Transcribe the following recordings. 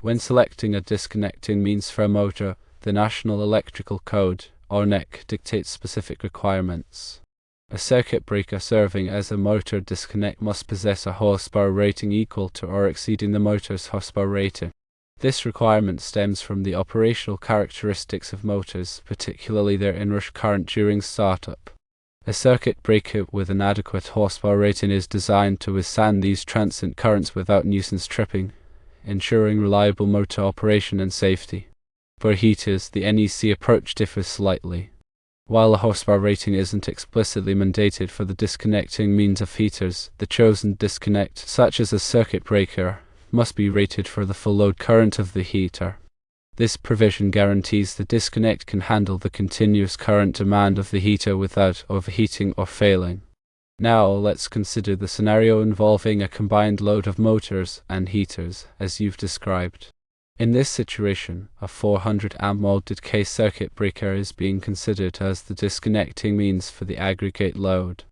When selecting a disconnecting means for a motor, the National Electrical Code, or NEC, dictates specific requirements. A circuit breaker serving as a motor disconnect must possess a horsepower rating equal to or exceeding the motor's horsepower rating. This requirement stems from the operational characteristics of motors, particularly their inrush current during startup. A circuit breaker with an adequate horsepower rating is designed to withstand these transient currents without nuisance tripping, ensuring reliable motor operation and safety. For heaters, the NEC approach differs slightly. While a horsepower rating isn't explicitly mandated for the disconnecting means of heaters, the chosen disconnect, such as a circuit breaker, must be rated for the full load current of the heater. This provision guarantees the disconnect can handle the continuous current demand of the heater without overheating or failing. Now let's consider the scenario involving a combined load of motors and heaters, as you've described. In this situation, a 400 amp molded case circuit breaker is being considered as the disconnecting means for the aggregate load.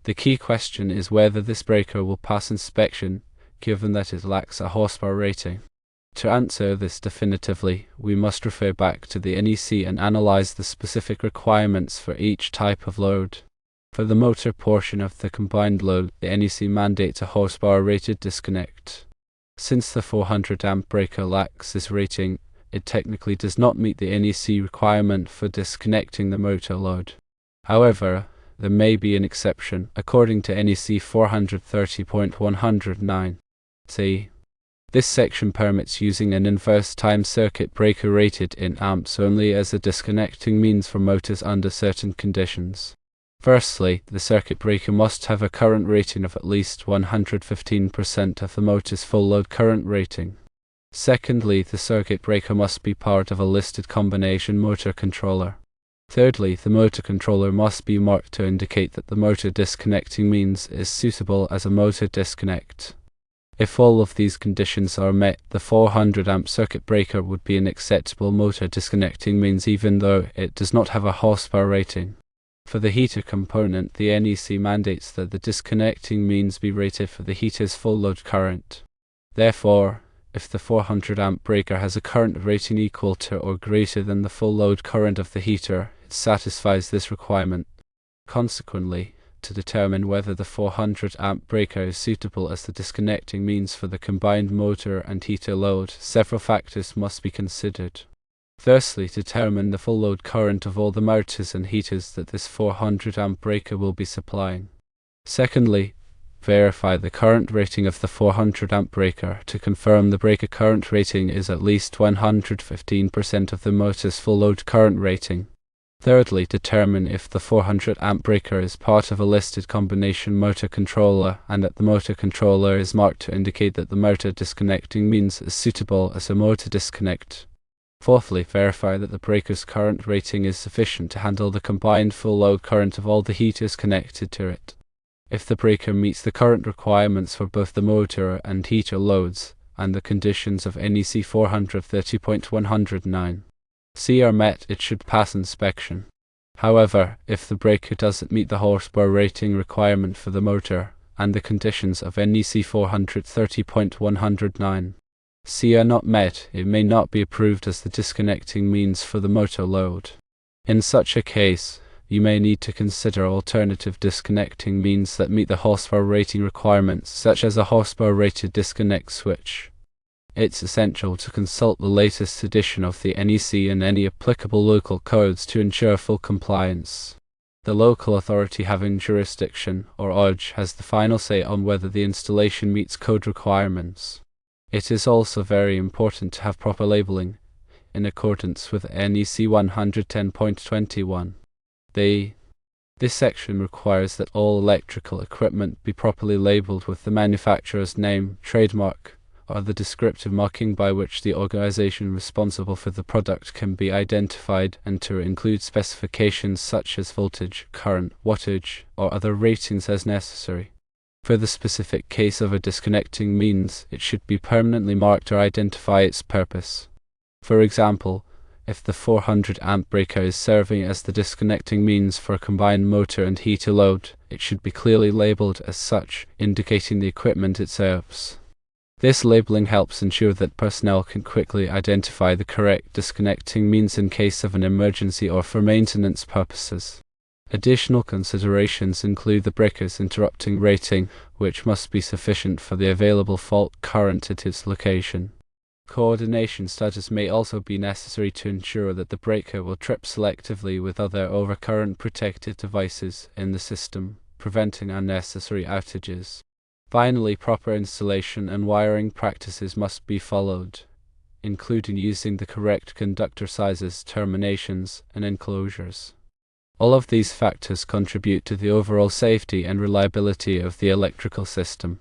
The key question is whether this breaker will pass inspection, given that it lacks a horsepower rating. To answer this definitively, we must refer back to the NEC and analyze the specific requirements for each type of load. For the motor portion of the combined load, the NEC mandates a horsepower rated disconnect. Since the 400 amp breaker lacks this rating, it technically does not meet the NEC requirement for disconnecting the motor load. However, there may be an exception, according to NEC 430.109. See. This section permits using an inverse time circuit breaker rated in amps only as a disconnecting means for motors under certain conditions. Firstly, the circuit breaker must have a current rating of at least 115% of the motor's full load current rating. Secondly, the circuit breaker must be part of a listed combination motor controller. Thirdly, the motor controller must be marked to indicate that the motor disconnecting means is suitable as a motor disconnect. If all of these conditions are met, the 400 amp circuit breaker would be an acceptable motor disconnecting means even though it does not have a horsepower rating. For the heater component, the NEC mandates that the disconnecting means be rated for the heater's full load current. Therefore, if the 400 amp breaker has a current rating equal to or greater than the full load current of the heater, it satisfies this requirement. Consequently, to determine whether the 400 amp breaker is suitable as the disconnecting means for the combined motor and heater load, several factors must be considered. Firstly, determine the full load current of all the motors and heaters that this 400 amp breaker will be supplying. Secondly, verify the current rating of the 400 amp breaker to confirm the breaker current rating is at least 115% of the motor's full load current rating. Thirdly, determine if the 400 amp breaker is part of a listed combination motor controller and that the motor controller is marked to indicate that the motor disconnecting means is suitable as a motor disconnect. Fourthly, verify that the breaker's current rating is sufficient to handle the combined full load current of all the heaters connected to it. If the breaker meets the current requirements for both the motor and heater loads, and the conditions of NEC 430.109 are met, it should pass inspection. However, if the breaker doesn't meet the horsepower rating requirement for the motor, and the conditions of NEC 430.109 are not met, it may not be approved as the disconnecting means for the motor load. In such a case, you may need to consider alternative disconnecting means that meet the horsepower rating requirements, such as a horsepower rated disconnect switch. It's essential to consult the latest edition of the NEC and any applicable local codes to ensure full compliance. The local authority having jurisdiction, or OJ, has the final say on whether the installation meets code requirements. It is also very important to have proper labeling, in accordance with NEC 110.21. This section requires that all electrical equipment be properly labeled with the manufacturer's name, trademark, or the descriptive marking by which the organization responsible for the product can be identified, and to include specifications such as voltage, current, wattage, or other ratings as necessary. For the specific case of a disconnecting means, it should be permanently marked or identify its purpose. For example, if the 400 amp breaker is serving as the disconnecting means for a combined motor and heater load, it should be clearly labeled as such, indicating the equipment it serves. This labeling helps ensure that personnel can quickly identify the correct disconnecting means in case of an emergency or for maintenance purposes. Additional considerations include the breaker's interrupting rating, which must be sufficient for the available fault current at its location. Coordination studies may also be necessary to ensure that the breaker will trip selectively with other overcurrent protected devices in the system, preventing unnecessary outages. Finally, proper installation and wiring practices must be followed, including using the correct conductor sizes, terminations, and enclosures. All of these factors contribute to the overall safety and reliability of the electrical system.